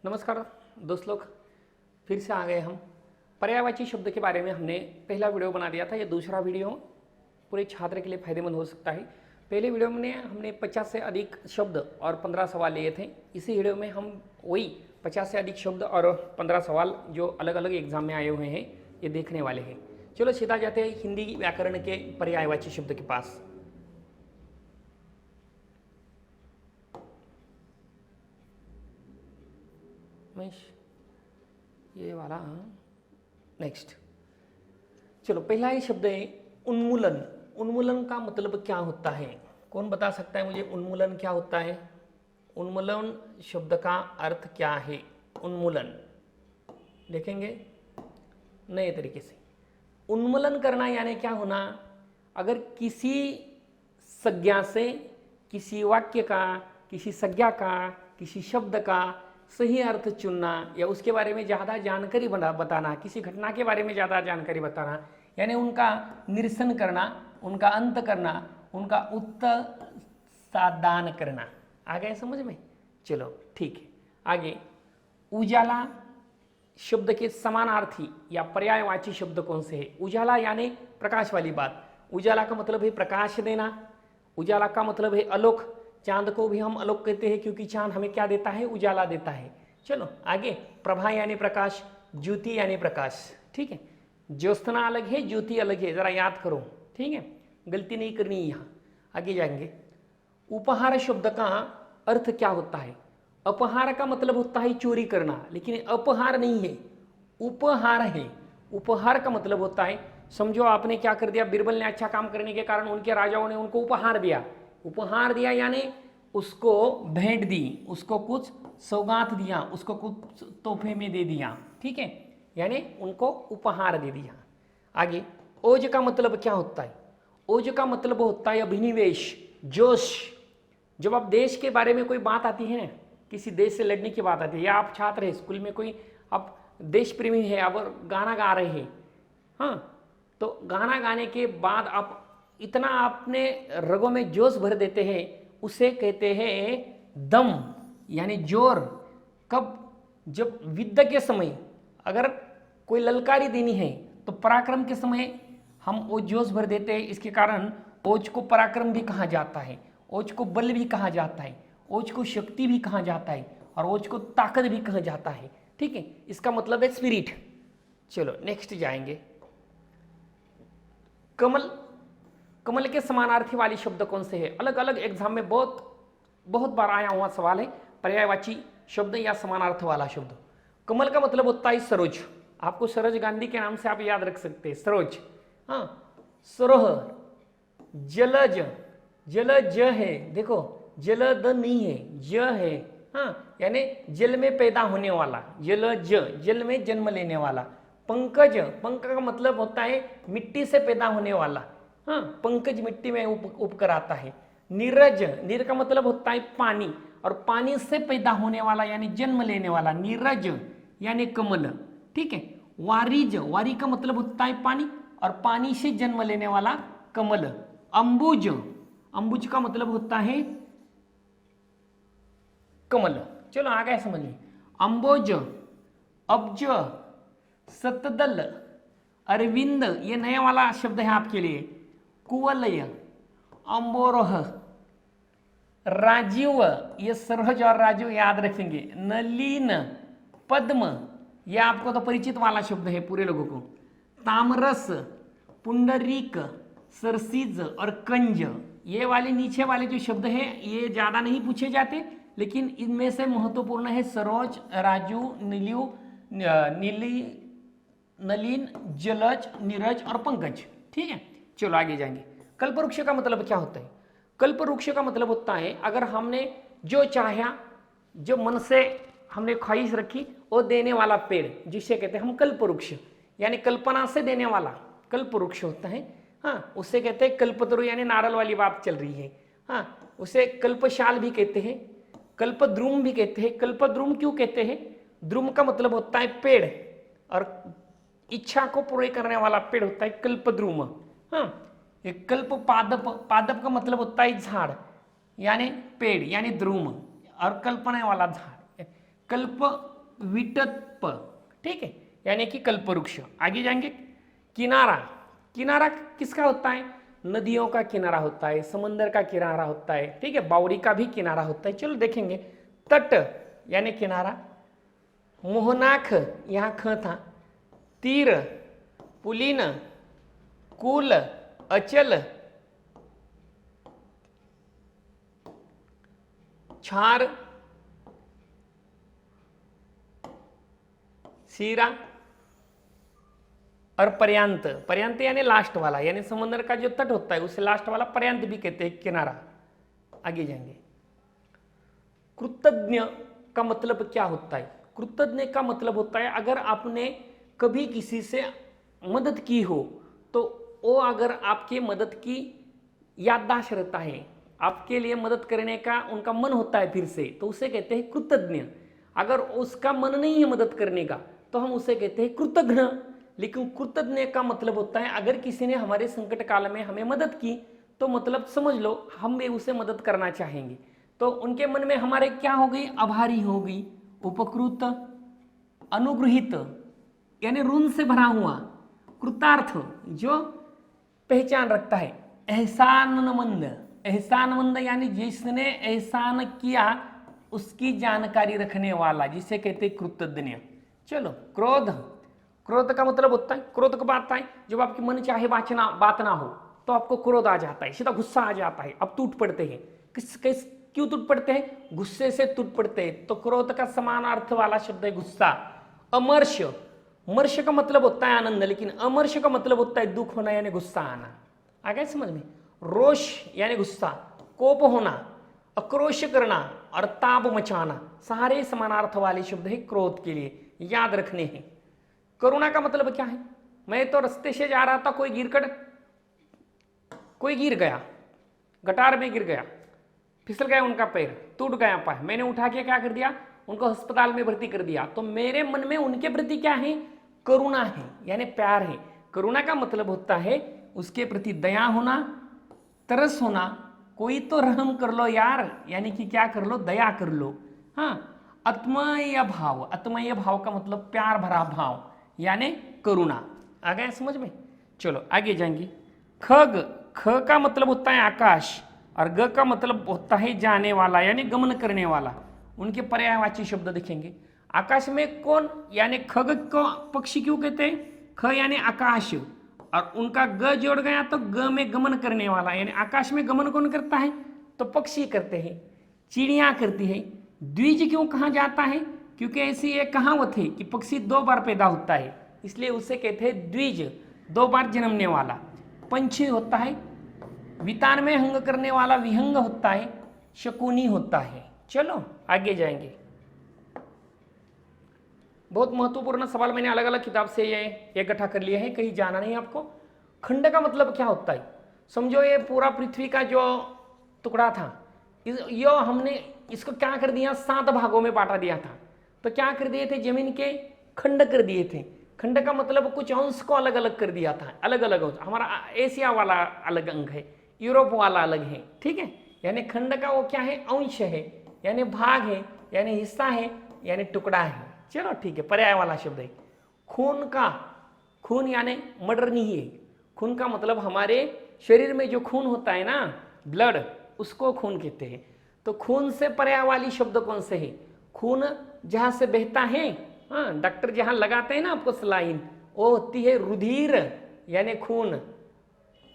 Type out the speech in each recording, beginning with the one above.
नमस्कार दोस्त लोग, फिर से आ गए हम। पर्यायवाची शब्द के बारे में हमने पहला वीडियो बना दिया था। ये दूसरा वीडियो पूरे छात्र के लिए फायदेमंद हो सकता है। पहले वीडियो में हमने 50 से अधिक शब्द और 15 सवाल लिए थे। इसी वीडियो में हम वही 50 से अधिक शब्द और 15 सवाल जो अलग अलग एग्जाम में आए हुए हैं ये देखने वाले हैं। चलो सीधा जाते हैं हिंदी व्याकरण के पर्यायवाची शब्द के पास। ये वाला नेक्स्ट। चलो पहला ही शब्द है उन्मूलन। उन्मूलन का मतलब क्या होता है? कौन बता सकता है मुझे उन्मूलन क्या होता है? उन्मूलन शब्द का अर्थ क्या है? उन्मूलन देखेंगे नए तरीके से। उन्मूलन करना यानी क्या होना? अगर किसी संज्ञा से, किसी वाक्य का, किसी संज्ञा का, किसी शब्द का सही अर्थ चुनना या उसके बारे में ज़्यादा जानकारी बताना, किसी घटना के बारे में ज़्यादा जानकारी बताना, यानी उनका निरसन करना, उनका अंत करना, उनका उत्तरदान करना। आ गए समझ में? चलो ठीक है। आगे उजाला शब्द के समानार्थी या पर्यायवाची शब्द कौन से है? उजाला यानी प्रकाश वाली बात। उजाला का मतलब है प्रकाश देना। उजाला का मतलब है आलोक। चांद को भी हम आलोक कहते हैं क्योंकि चांद हमें क्या देता है? उजाला देता है। चलो आगे प्रभा यानी प्रकाश, ज्योति यानी प्रकाश। ठीक है, ज्योत्सना अलग है, ज्योति अलग है, जरा याद करो। ठीक है, गलती नहीं करनी यहाँ। आगे जाएंगे। उपहार शब्द का अर्थ क्या होता है? अपहार का मतलब होता है चोरी करना, लेकिन अपहार नहीं है, उपहार है। उपहार का मतलब होता है, समझो आपने क्या कर दिया, बीरबल ने अच्छा काम करने के कारण उनके राजाओं ने उनको उपहार दिया। उपहार दिया यानी उसको भेंट दी, उसको कुछ सौगात दिया, उसको कुछ तोहफे में दे दिया। ठीक है, यानी उनको उपहार दे दिया। आगे ओज का मतलब क्या होता है? ओज का मतलब होता है अभिनिवेश, जोश। जब आप देश के बारे में कोई बात आती है, किसी देश से लड़ने की बात आती है, या आप छात्र हैं स्कूल में, कोई आप देश प्रेमी है, आप गाना गा रहे हैं, हाँ, तो गाना गाने के बाद आप इतना अपने रगों में जोश भर देते हैं, उसे कहते हैं दम, यानी जोर। कब? जब युद्ध के समय अगर कोई ललकारी देनी है तो पराक्रम के समय हम वो जोश भर देते हैं। इसके कारण ओज को पराक्रम भी कहा जाता है, ओज को बल भी कहा जाता है, ओज को शक्ति भी कहा जाता है, और ओज को ताकत भी कहा जाता है। ठीक है, इसका मतलब है स्पिरिट। चलो नेक्स्ट जाएंगे। कमल। कमल के समानार्थी वाली शब्द कौन से है? अलग अलग एग्जाम में बहुत बार आया हुआ सवाल है, पर्यायवाची शब्द या समानार्थ वाला शब्द। कमल का मतलब होता है सरोज। आपको सरोज गांधी के नाम से आप याद रख सकते हैं, सरोज। हाँ, सरोह, जलज, जलज है, देखो जलद नहीं है, ज है। हाँ, यानी जल में पैदा होने वाला, जलज, जल में जन्म लेने वाला। पंकज, पंक का मतलब होता है मिट्टी से पैदा होने वाला। हाँ, पंकज मिट्टी में उपकर आता है। नीरज, नीर का मतलब होता है पानी, और पानी से पैदा होने वाला यानी जन्म लेने वाला, नीरज यानी कमल। ठीक है, वारिज, वारी का मतलब होता है पानी, और पानी से जन्म लेने वाला कमल। अंबुज, अंबुज का मतलब होता है कमल। चलो आ गया समझ में। अंबोज, अब्ज, सतदल, अरविंद, ये नया वाला शब्द है आपके लिए। कुवलय, अम्बोरोह, राजीव, ये सरहज और राजीव याद रखेंगे। नलीन, पद्म, ये आपको तो परिचित वाला शब्द है पूरे लोगों को। तामरस, पुंडरीक, सरसीज और कंज, ये वाले नीचे वाले जो शब्द है ये ज्यादा नहीं पूछे जाते, लेकिन इनमें से महत्वपूर्ण है सरोज, राजू, नीलियु, नीली, नलीन, जलज, नीरज और पंकज। ठीक है, चलो आगे जाएंगे। कल्पवृक्ष का मतलब क्या होता है? कल्पवृक्ष का मतलब होता है अगर हमने जो चाहा, जो मन से हमने ख्वाहिश रखी, वो देने वाला पेड़, जिसे कहते हैं हम कल्पवृक्ष, यानी कल्पना से देने वाला कल्पवृक्ष होता है। हाँ, उससे कहते हैं कल्पतरु, यानी नारल वाली बात चल रही है। हाँ, उसे कल्पशाल भी कहते हैं, कल्पद्रुम भी कहते हैं। कल्पद्रुम क्यों कहते हैं? द्रुम का मतलब होता है पेड़, और इच्छा को पूरे करने वाला पेड़ होता है कल्पद्रुम। हाँ, एक कल्प पादप, पादप का मतलब होता है झाड़, यानी पेड़, यानी द्रुम, और कल्पना वाला झाड़। कल्प विटप, ठीक है, यानी कि कल्पवृक्ष। आगे जाएंगे, किनारा। किनारा किसका होता है? नदियों का किनारा होता है, समंदर का किनारा होता है, ठीक है, बावड़ी का भी किनारा होता है। चलो देखेंगे, तट यानी किनारा, मोहनाख यहाँ ख था, तीर, पुलिन, कुल, अचल, छार, सीरा और पर्यांत। पर्यांत यानी लास्ट वाला, यानी समुद्र का जो तट होता है उसे लास्ट वाला पर्यांत भी कहते हैं, किनारा। आगे जाएंगे, कृतज्ञ का मतलब क्या होता है? कृतज्ञ का मतलब होता है अगर आपने कभी किसी से मदद की हो तो वो अगर आपके मदद की याददाश्त रहता है, आपके लिए मदद करने का उनका मन होता है फिर से, तो उसे कहते हैं कृतज्ञ। अगर उसका मन नहीं है मदद करने का तो हम उसे कहते हैं कृतघ्न। लेकिन कृतज्ञ का मतलब होता है अगर किसी ने हमारे संकट काल में हमें मदद की तो मतलब समझ लो हम भी उसे मदद करना चाहेंगे, तो उनके मन में हमारे क्या हो गई? आभारी हो गई, उपकृत, अनुग्रहित यानी ऋण से भरा हुआ, कृतार्थ जो पहचान रखता है, एहसानमंद। एहसानमंद यानी जिसने एहसान किया उसकी जानकारी रखने वाला, जिसे कहते कृतज्ञ। चलो, क्रोध। क्रोध का मतलब होता है, क्रोध कब आता है? जब आपकी मन चाहे बात ना हो तो आपको क्रोध आ जाता है, सीधा गुस्सा आ जाता है, आप टूट पड़ते हैं। क्यों टूट पड़ते हैं? गुस्से से टूट पड़ते हैं। तो क्रोध का समान अर्थ वाला शब्द है गुस्सा। अमर्ष। मर्ष का मतलब होता है आनंद, लेकिन अमर्ष का मतलब होता है दुख होना यानी गुस्सा आना। आ गया समझ में? रोष यानी गुस्सा, कोप होना, आक्रोश करना और ताप मचाना, सारे समानार्थ वाले शब्द है क्रोध के लिए, याद रखने हैं। करुणा का मतलब क्या है? मैं तो रास्ते से जा रहा था, कोई गिर गया, गटार में गिर गया, फिसल गया, उनका पैर टूट गया पाय, मैंने उठा के क्या कर दिया? उनको अस्पताल में भर्ती कर दिया। तो मेरे मन में उनके प्रति क्या है? करुणा है यानी प्यार है। करुणा का मतलब होता है उसके प्रति दया होना, तरस होना, कोई तो रहम कर लो यार, यानी कि क्या कर लो? दया कर लो। हाँ, आत्मीय भाव। आत्मीय भाव का मतलब प्यार भरा भाव यानी करुणा। आ गया समझ में? चलो आगे जाएंगे। खग। ख का मतलब होता है आकाश और ग का मतलब होता है जाने वाला यानी गमन करने वाला। उनके पर्यायवाची शब्द देखेंगे। आकाश में कौन यानी खग को पक्षी क्यों कहते हैं? ख यानी आकाश और उनका ग जोड़ गया तो ग में गमन करने वाला, यानी आकाश में गमन कौन करता है? तो पक्षी करते हैं, चिड़िया करती है। द्विज क्यों कहा जाता है? क्योंकि ऐसी एक कहावत है कि पक्षी 2 बार पैदा होता है, इसलिए उसे कहते हैं द्विज, 2 बार जन्मने वाला। पंछी होता है वितान में हंग करने वाला, विहंग होता है, शकुनी होता है। चलो आगे जाएंगे। बहुत महत्वपूर्ण सवाल मैंने अलग अलग किताब से ये इकट्ठा कर लिए हैं, कहीं जाना नहीं आपको। खंड का मतलब क्या होता है? समझो ये पूरा पृथ्वी का जो टुकड़ा था, यो हमने इसको क्या कर दिया? 7 भागों में बांटा दिया था। तो क्या कर दिए थे? जमीन के खंड कर दिए थे। खंड का मतलब कुछ अंश को अलग अलग कर दिया था, अलग अलग होता। हमारा एशिया वाला अलग अंग है, यूरोप वाला अलग है, ठीक है। यानी खंड का वो क्या है? अंश है, यानी भाग है, यानी हिस्सा है, यानी टुकड़ा है। चलो ठीक है, पर्याय वाला शब्द है। खून का, खून यानी मर्डर नहीं है। खून का मतलब हमारे शरीर में जो खून होता है ना, ब्लड, उसको खून कहते हैं। तो खून से पर्याय वाली शब्द कौन से है? खून जहां से बहता है, हाँ, डॉक्टर जहां लगाते हैं ना आपको सलाइन, वो होती है रुधिर यानी खून।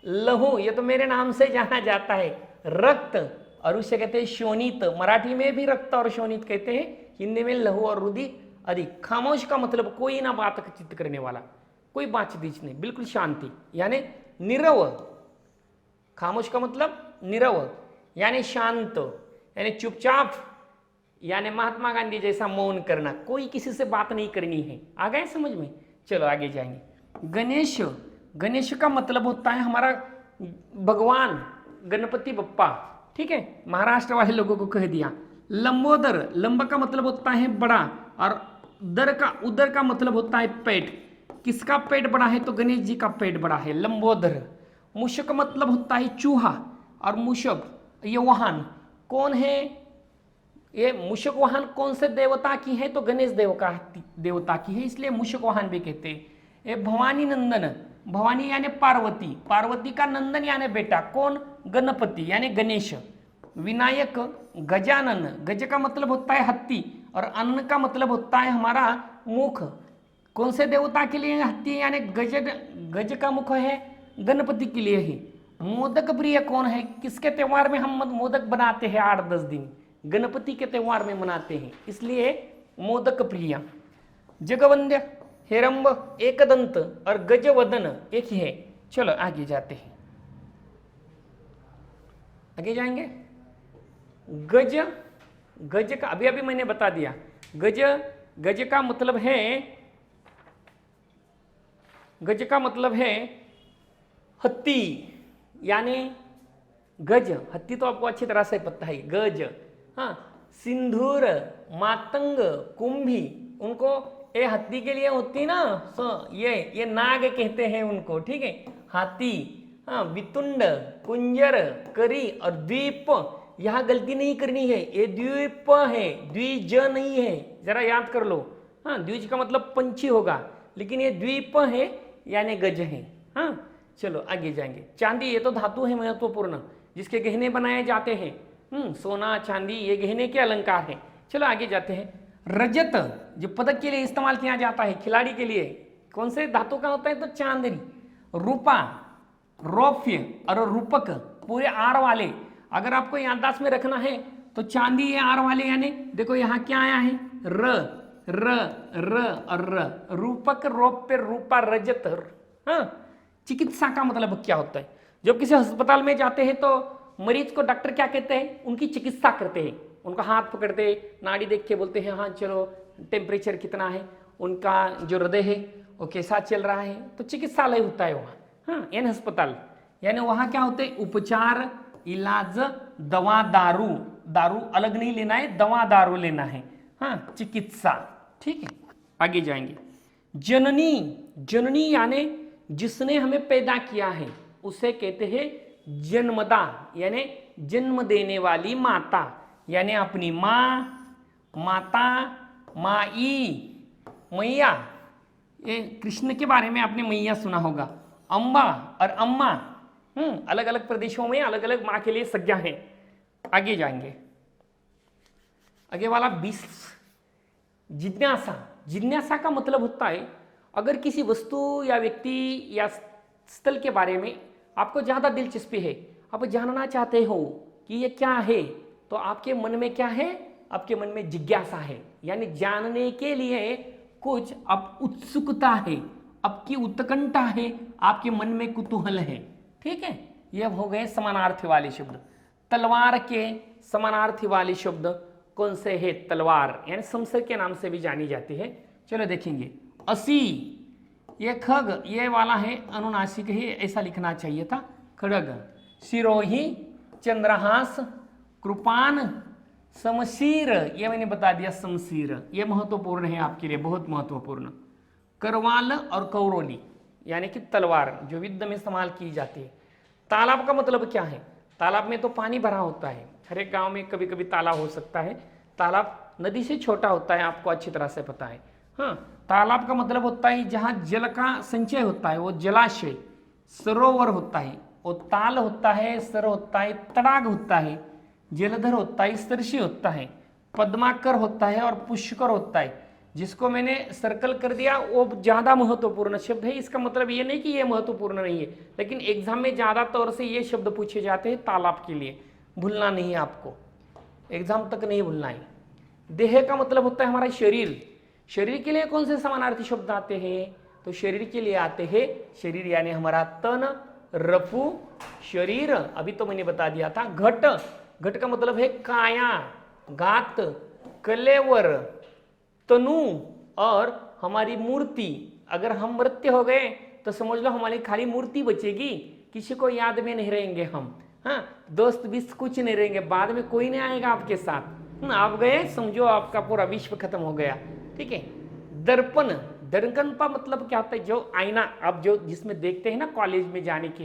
लहू, ये तो मेरे नाम से जाना जाता है, रक्त, और उसे कहते हैं शोणित। मराठी में भी रक्त और शोणित कहते हैं, हिंदी में लहू और रुधिर अधिक। खामोश का मतलब कोई ना बात चित्त करने वाला, कोई बातचीत नहीं, बिल्कुल शांति यानी नीरव। खामोश का मतलब नीरव यानी शांत, यानी चुपचाप, यानी महात्मा गांधी जैसा मौन करना, कोई किसी से बात नहीं करनी है। आ गए समझ में? चलो आगे जाएंगे। गणेश। गणेश का मतलब होता है हमारा भगवान गणपति बप्पा, ठीक है, महाराष्ट्र वाले लोगों को कह दिया। लंबोदर, लंबा का मतलब होता है बड़ा, और उदर का मतलब होता है पेट। किसका पेट बड़ा है? तो गणेश जी का पेट बड़ा है, लंबोदर। मूषक का मतलब होता है चूहा, और मूषक ये वाहन कौन है? ये मूषक वाहन कौन से देवता की है? तो गणेश देवता की है, इसलिए मूषक वाहन भी कहते हैं। ये भवानी नंदन, भवानी यानी पार्वती, पार्वती का नंदन यानी बेटा कौन? गणपति यानी गणेश। विनायक, गजानन, गज का मतलब होता है हाथी और अन्न का मतलब होता है हमारा मुख। कौन से देवता के लिए हाथी यानी गज का मुख है? गणपति के लिए ही। मोदक प्रिय कौन है? किसके त्योहार में हम मोदक बनाते हैं? 8-10 दिन गणपति के त्योहार में मनाते हैं, इसलिए मोदक प्रिय। जगवंद्य, हेरंब, एकदंत और गजवदन एक ही है। चलो आगे जाते हैं, आगे जाएंगे। गज का अभी मैंने बता दिया। गज का मतलब है, गज का मतलब है हत्ती यानी गज। हत्ती तो आपको अच्छी तरह से पता है, गज। हाँ, सिंदूर, मातंग, कुंभी, उनको ये हत्ती के लिए होती ना, ये नाग कहते हैं उनको, ठीक है। हाथी, हाँ, वितुंड, कुंजर, करी और द्वीप। यहां गलती नहीं करनी है, ये द्वीप है, द्विज नहीं है, जरा याद कर लो। हाँ, द्विज का मतलब पंछी होगा, लेकिन ये द्वीप है यानी गज है। हाँ, चलो आगे जाएंगे। चांदी, ये तो धातु है महत्वपूर्ण, जिसके गहने बनाए जाते हैं। सोना चांदी ये गहने के अलंकार हैं। चलो आगे जाते हैं। रजत, जो पदक के लिए इस्तेमाल किया जाता है खिलाड़ी के लिए, कौन से धातु का होता है? तो चांदनी। रूपा, रौप्य और रूपक पूरे आर वाले। अगर आपको याददाश्त में रखना है तो चांदी ये आर वाले, यानी देखो यहाँ क्या आया है? र र र और र। रूपक, रौप्य, रूपा, रजत। हाँ, चिकित्सा का मतलब क्या होता है? जब किसी अस्पताल में जाते हैं तो मरीज को डॉक्टर क्या कहते हैं? उनकी चिकित्सा करते हैं, उनका हाथ पकड़ते, नाड़ी देख के बोलते हैं हाँ चलो, टेम्परेचर कितना है, उनका जो हृदय है वो कैसा चल रहा है। तो चिकित्सालय होता है वहाँ। हाँ, यानी अस्पताल, यानी वहाँ क्या होते हैं? उपचार, इलाज, दवा, दारू। दारू अलग नहीं लेना है, दवा दारू लेना है। हाँ, चिकित्सा, ठीक है। आगे जाएंगे। जननी, जननी यानी जिसने हमें पैदा किया है उसे कहते हैं जन्मदा, यानी जन्म देने वाली माता, यानी अपनी माँ, माता, माई, मैया। ये कृष्ण के बारे में आपने मैया सुना होगा। अम्बा और अम्मा, अलग अलग प्रदेशों में अलग अलग माँ के लिए संज्ञा है। आगे जाएंगे। आगे वाला 20, जिज्ञासा। जिज्ञासा का मतलब होता है अगर किसी वस्तु या व्यक्ति या स्थल के बारे में आपको ज्यादा दिलचस्पी है, आप जानना चाहते हो कि ये क्या है, तो आपके मन में क्या है? आपके मन में जिज्ञासा है, यानी जानने के लिए कुछ अब उत्सुकता है, आपकी उत्कंठा है, आपके मन में कुतूहल है, ठीक है। यह हो गए समानार्थी वाले शब्द। तलवार के समानार्थी वाले शब्द कौन से है? तलवार यानी समसर के नाम से भी जानी जाती है। चलो देखेंगे। असी, ये खग, ये वाला है अनुनासिक ही, ऐसा लिखना चाहिए था, खड़ग। सिरोही, चंद्रहास, कृपान, शमशीर, ये मैंने बता दिया शमशीर, ये महत्वपूर्ण है आपके लिए, बहुत महत्वपूर्ण। करवाल और कौरोली यानी कि तलवार, जो युद्ध में इस्तेमाल की जाती है। तालाब का मतलब क्या है? तालाब में तो पानी भरा होता है, हर एक गांव में कभी कभी तालाब हो सकता है। तालाब नदी से छोटा होता है, आपको अच्छी तरह से पता है। हाँ, तालाब का मतलब होता है जहाँ जल का संचय होता है, वो जलाशय। सरोवर होता है, वो ताल होता है, सर होता है, तड़ाग होता है, जलधर होता है, सरसी होता है, पद्माकर होता है और पुष्कर होता है। जिसको मैंने सर्कल कर दिया वो ज्यादा महत्वपूर्ण शब्द है। इसका मतलब ये नहीं कि ये महत्वपूर्ण नहीं है, लेकिन एग्जाम में ज्यादा तौर से ये शब्द पूछे जाते हैं तालाब के लिए, भूलना नहीं है आपको, एग्जाम तक नहीं भूलना है। देह का मतलब होता है हमारा शरीर। शरीर के लिए कौन से समानार्थी शब्द आते हैं? तो शरीर के लिए आते हैं, शरीर यानी हमारा तन, रफू, शरीर, अभी तो मैंने बता दिया था। घट, घट का मतलब है काया, गात, कलेवर, तनु और हमारी मूर्ति। अगर हम मृत्य हो गए तो समझ लो हमारी खाली मूर्ति बचेगी, किसी को याद में नहीं रहेंगे हम। हाँ, दोस्त भी कुछ नहीं रहेंगे, बाद में कोई नहीं आएगा आपके साथ। आप गए समझो आपका पूरा विश्व खत्म हो गया, ठीक है। दर्पण, दर्पण का मतलब क्या होता है? जो आईना आप जो जिसमें देखते हैं ना कॉलेज में जाने के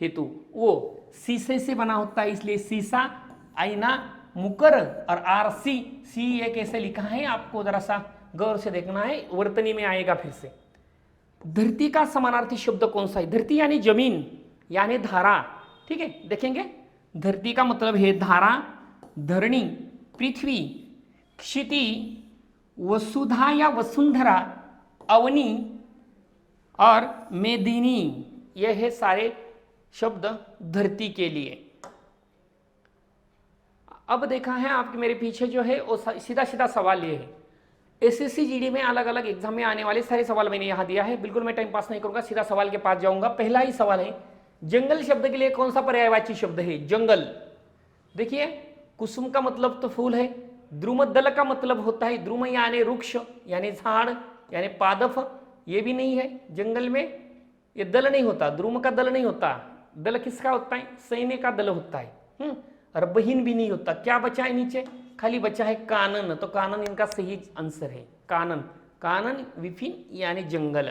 हेतु, वो शीशे से बना होता है, इसलिए शीशा, आईना, मुकर और आर सी, सी ये कैसे लिखा है आपको जरा सा गौर से देखना है, वर्तनी में आएगा फिर से। धरती का समानार्थी शब्द कौन सा है? धरती यानी जमीन यानी धारा, ठीक है। देखेंगे धरती का मतलब है धारा, धरणी, पृथ्वी, क्षिति, वसुधा या वसुंधरा, अवनी और मेदिनी, यह है सारे शब्द धरती के लिए। अब देखा है आपके मेरे पीछे जो है वो सीधा सीधा सवाल ये है, एसएससी जीडी में अलग अलग एग्जाम में आने वाले सारे सवाल मैंने यहां दिया है। बिल्कुल मैं टाइम पास नहीं करूंगा, सीधा सवाल के पास जाऊंगा। पहला ही सवाल है, जंगल शब्द के लिए कौन सा पर्यायवाची शब्द है? जंगल। देखिए कुसुम का मतलब तो फूल है, द्रुमदल का मतलब होता है, द्रुम यानी वृक्ष यानी झाड़ यानी पादप, ये भी नहीं है। जंगल में ये दल नहीं होता, द्रुम का दल नहीं होता। दल किसका होता है? सैन्य का दल होता है। और बहिन भी नहीं होता। क्या बचा है नीचे? खाली बचा है कानन, तो कानन इनका सही आंसर है। कानन, कानन विपिन यानी जंगल।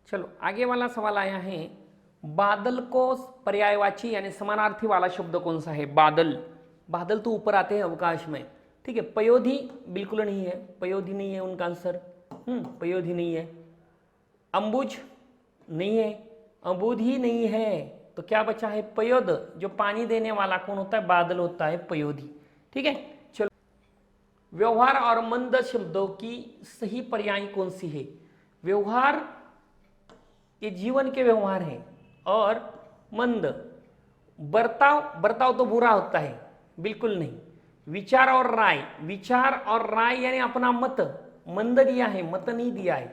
चलो आगे वाला सवाल आया है, बादल को पर्यायवाची यानी समानार्थी वाला शब्द कौन सा है? बादल। बादल तो ऊपर आते हैं अवकाश में, ठीक है। पयोधी बिल्कुल नहीं है, पयोधी नहीं है उनका आंसर, पयोधी नहीं है। अंबुज नहीं है, अबुध ही नहीं है, तो क्या बचा है? पयोद। जो पानी देने वाला कौन होता है? बादल होता है, पयोधी, ठीक है। चलो व्यवहार और मंद शब्दों की सही पर्याय कौन सी है? व्यवहार ये जीवन के व्यवहार है, और मंद बर्ताव, बर्ताव तो बुरा होता है, बिल्कुल नहीं। विचार और राय, विचार और राय यानी अपना मत, मंद दिया है, मत नहीं दिया है,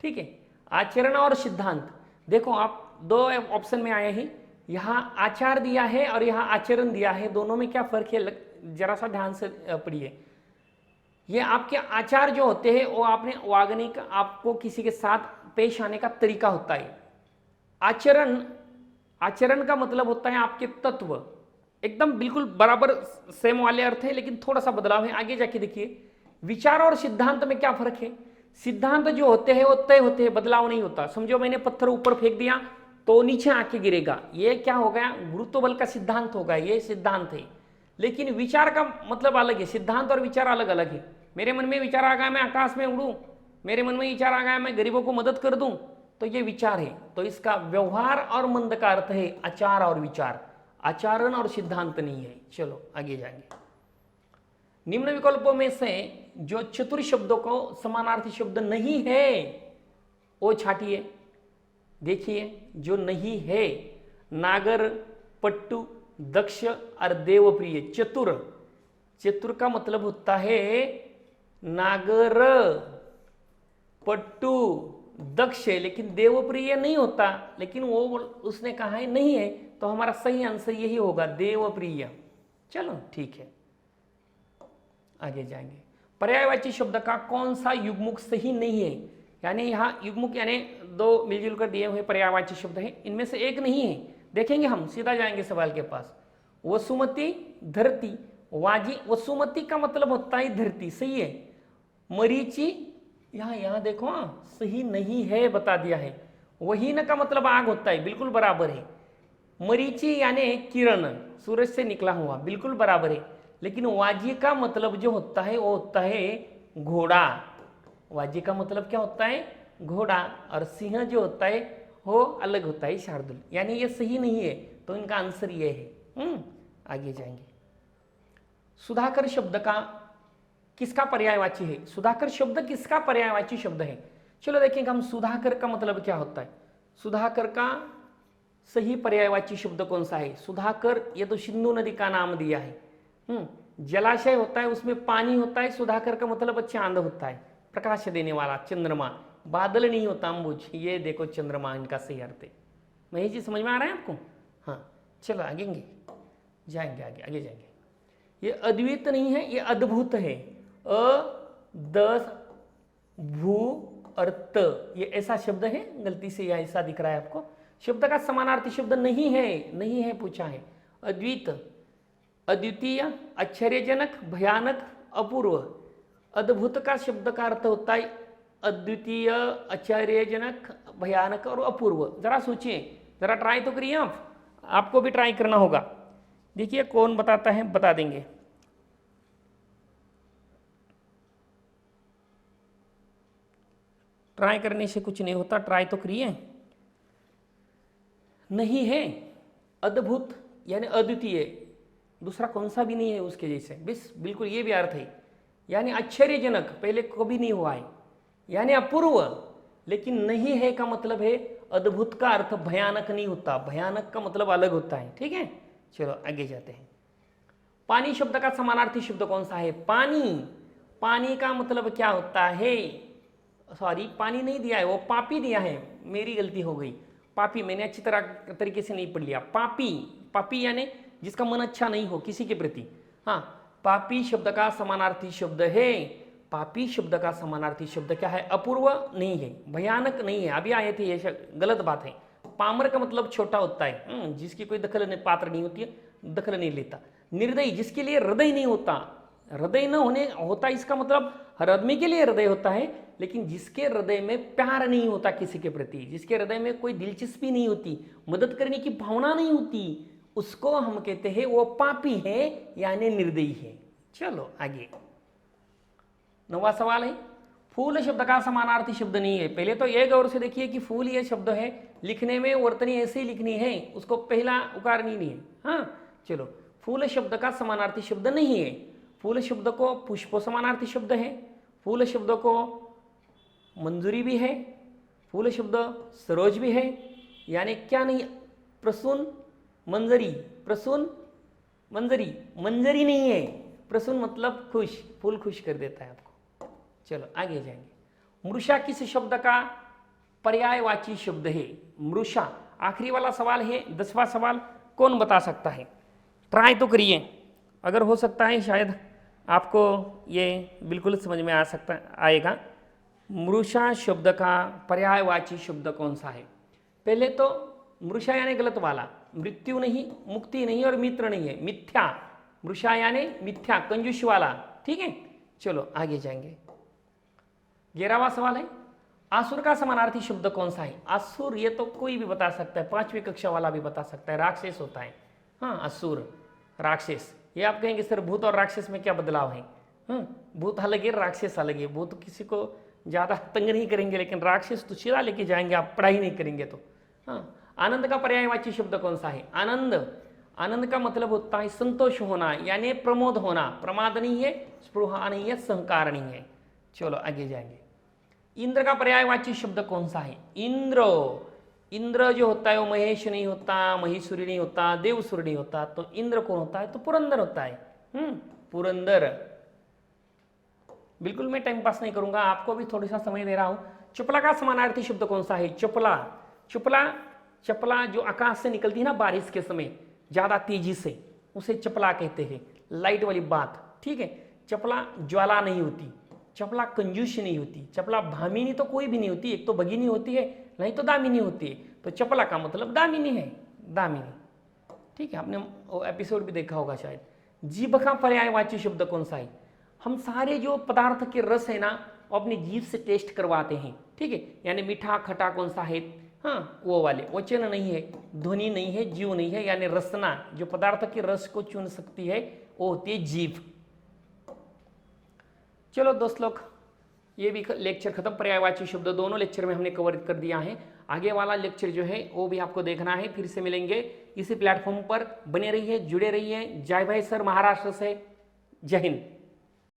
ठीक है। आचरण और सिद्धांत, देखो आप दो ऑप्शन में आए हैं, यहां आचार दिया है और यहां आचरण दिया है, दोनों में क्या फर्क है? जरा सा ध्यान से पढ़िए। ये आपके आचार जो होते हैं वो आपने वागने का, आपको किसी के साथ पेश आने का तरीका होता है। आचरण, आचरण का मतलब होता है आपके तत्व, एकदम बिल्कुल बराबर सेम वाले अर्थ है, लेकिन थोड़ा सा बदलाव है। आगे जाके देखिए विचार और सिद्धांत में क्या फर्क है? सिद्धांत जो होते हैं वो तय होते हैं, बदलाव नहीं होता। समझो मैंने पत्थर ऊपर फेंक दिया तो नीचे आके गिरेगा, ये क्या हो गया? गुरुत्व बल का सिद्धांत होगा, ये सिद्धांत है। लेकिन विचार का मतलब अलग है, सिद्धांत और विचार अलग अलग है। मेरे मन में विचार आ गया मैं आकाश में उड़ूं, मेरे मन में विचार आ गया मैं गरीबों को मदद कर दूं, तो ये विचार है। तो इसका व्यवहार और मंद का अर्थ है आचार और विचार, आचरण और सिद्धांत नहीं है। चलो आगे जाएंगे। निम्न विकल्पों में से जो चतुर शब्दों को समानार्थी शब्द नहीं है वो छाटिए। देखिए जो नहीं है, नागर, पट्टू, दक्ष और देवप्रिय। चतुर, चतुर का मतलब होता है नागर, पट्टू, दक्ष है, लेकिन देवप्रिय नहीं होता, लेकिन वो उसने कहा है नहीं है, तो हमारा सही आंसर यही होगा, देवप्रिय। चलो ठीक है, आगे जाएंगे। पर्यायवाची शब्द का कौन सा युग्मुख सही नहीं है? यानी यहाँ युग्मुख यानी दो मिलजुल कर दिए हुए पर्यायवाची शब्द है, इनमें से एक नहीं है। देखेंगे हम, सीधा जाएंगे सवाल के पास। वसुमती, धरती, वाजी। वसुमती का मतलब होता है धरती, सही है। मरीचि, यहाँ देखो, सही नहीं है, बता दिया है। वहीन का मतलब आग होता है, बिल्कुल बराबर है। मरीचि यानी किरण, सूरज से निकला हुआ, बिल्कुल बराबर है। लेकिन वाजी का मतलब जो होता है वो होता है घोड़ा। वाजी का मतलब क्या होता है? घोड़ा। और सिंह जो होता है वो अलग होता है, शार्दुल। यानी ये सही नहीं है, तो इनका आंसर ये है। आगे जाएंगे। सुधाकर शब्द का किसका पर्यायवाची है? सुधाकर शब्द किसका पर्यायवाची शब्द है? चलो देखेंगे हम, सुधाकर का मतलब क्या होता है। सुधाकर का सही पर्यायवाची शब्द कौन सा है? सुधाकर, ये तो सिंधु नदी का नाम दिया है। जलाशय होता है, उसमें पानी होता है। सुधाकर का मतलब चांद होता है, प्रकाश देने वाला, चंद्रमा। बादल नहीं होता, अंबुज। ये देखो चंद्रमा, इनका सही अर्थ है। महेश जी समझ में आ रहा है आपको? हाँ चलो आगे जाएंगे, आगे जाएंगे। ये अद्वित नहीं है, ये अद्भुत है। दस भू और त, ये ऐसा शब्द है, गलती से यह ऐसा दिख रहा है आपको। शब्द का समानार्थी शब्द नहीं है पूछा है। अद्वित, अद्वितीय, आश्चर्यजनक, भयानक, अपूर्व। अद्भुत का शब्द का अर्थ होता है अद्वितीय, आश्चर्यजनक, भयानक और अपूर्व। जरा सोचिए, जरा ट्राई तो करिए, आपको भी ट्राई करना होगा। देखिए कौन बताता है, बता देंगे। ट्राई करने से कुछ नहीं होता, ट्राई तो करिए। नहीं है, अद्भुत यानी अद्वितीय, दूसरा कौन सा भी नहीं है उसके जैसे, बस बिल्कुल ये भी अर्थ है। यानी आश्चर्यजनक, पहले कभी नहीं हुआ है, यानी अपूर्व। लेकिन नहीं है का मतलब है अद्भुत का अर्थ भयानक नहीं होता, भयानक का मतलब अलग होता है। ठीक है, चलो आगे जाते हैं। पानी शब्द का समानार्थी शब्द कौन सा है? पानी। पानी का मतलब क्या होता है? सॉरी, पानी नहीं दिया है, वो पापी दिया है, मेरी गलती हो गई। पापी मैंने अच्छी तरह तरीके से नहीं पढ़ लिया। पापी, पापी यानी जिसका मन अच्छा नहीं हो किसी के प्रति। हाँ, पापी शब्द का समानार्थी शब्द है। पापी शब्द का समानार्थी शब्द क्या है? अपूर्व नहीं है, भयानक नहीं है, अभी आए थे, ये गलत बात है। पामर का मतलब छोटा होता है, जिसकी कोई दखल पात्र नहीं होती है, दखल नहीं लेता। निर्दयी, जिसके लिए हृदय नहीं होता, हृदय न होने होता इसका मतलब हर आदमी के लिए हृदय होता है, लेकिन जिसके हृदय में प्यार नहीं होता किसी के प्रति, जिसके हृदय में कोई दिलचस्पी नहीं होती, मदद करने की भावना नहीं होती, उसको हम कहते हैं वो पापी है यानी निर्दयी है। चलो आगे, 9वां सवाल है, फूल शब्द का समानार्थी शब्द नहीं है। पहले तो ये गौर से देखिए कि फूल ये शब्द है, लिखने में वर्तनी ऐसे ही लिखनी है, उसको पहला उकारनी नहीं है। हाँ चलो, फूल शब्द का समानार्थी शब्द नहीं है। फूल शब्द को पुष्प समानार्थी शब्द है, फूल शब्द को मंजूरी भी है, फूल शब्द सरोज भी है, यानी क्या नहीं, प्रसून मंजरी, प्रसून मंजरी, मंजरी नहीं है, प्रसून मतलब खुश, फूल खुश कर देता है आपको। चलो आगे जाएंगे। मृषा किस शब्द का पर्यायवाची शब्द है? मृषा, आखिरी वाला सवाल है, 10वां सवाल, कौन बता सकता है? ट्राई तो करिए, अगर हो सकता है शायद आपको ये बिल्कुल समझ में आ सकता आएगा। मृषा शब्द का पर्यायवाची शब्द कौन सा है? पहले तो मृषा यानी गलत वाला, मृत्यु नहीं, मुक्ति नहीं और मित्र नहीं है, मिथ्या। मृषा यानी मिथ्या, कंजूस वाला। ठीक है, चलो आगे जाएंगे। 11वां सवाल है, आसुर का समानार्थी शब्द कौन सा है? आसुर ये तो कोई भी बता सकता है, 5वीं कक्षा वाला भी बता सकता है, राक्षस होता है। हाँ, असुर, राक्षस। ये आप कहेंगे सर भूत और राक्षस में क्या बदलाव है? भूत अलग है, राक्षस अलग है। भूत किसी को ज़्यादा तंग नहीं करेंगे, लेकिन राक्षस तो सीधा लेके जाएंगे, आप पढ़ाई नहीं करेंगे तो। हाँ, आनंद का पर्यायवाची शब्द कौन सा है? आनंद, आनंद का मतलब होता है संतोष होना, यानी प्रमोद होना, प्रमाद नहीं है, स्पृहा नहीं है, सहकार नहीं है। चलो आगे जाएंगे। इंद्र का पर्यायवाची शब्द कौन सा है? इंद्र, इंद्र जो होता है वो महेश नहीं होता, महीसुरी नहीं होता, देवसुर नहीं होता, तो इंद्र कौन होता है? तो पुरंदर होता है। पुरंदर। बिल्कुल मैं टाइम पास नहीं करूंगा, आपको भी थोड़ा सा समय दे रहा हूं। चपला का समानार्थी शब्द कौन सा है? चपला, चपला, चपला जो आकाश से निकलती है ना बारिश के समय ज्यादा तेजी से, उसे चपला कहते हैं, लाइट वाली बात। ठीक है, चपला ज्वाला नहीं होती, चपला कंजूस नहीं होती, चपला भामिनी तो कोई भी नहीं होती, एक तो भगिनी होती है, नहीं तो दामिनी होती है, तो चपला का मतलब दामिनी है, दामिनी। ठीक है, आपने वो एपिसोड भी देखा होगा शायद। जीभ का पर्यायवाची शब्द कौन सा है? हम सारे जो पदार्थ के रस है ना वो अपनी जीभ से टेस्ट करवाते हैं। ठीक है, यानी मीठा खट्टा कौन सा है? हाँ, वो वाले। वचन नहीं है, ध्वनि नहीं है, जीव नहीं है, यानी रसना, जो पदार्थ के रस को चुन सकती है वो होती है जीभ। चलो दोस्त लोग, ये भी लेक्चर खत्म। पर्यायवाची शब्द दोनों लेक्चर में हमने कवर कर दिया है। आगे वाला लेक्चर जो है वो भी आपको देखना है। फिर से मिलेंगे इसी प्लेटफॉर्म पर, बने रहिए, जुड़े रहिए। जय भाई सर महाराष्ट्र से, जय हिंद।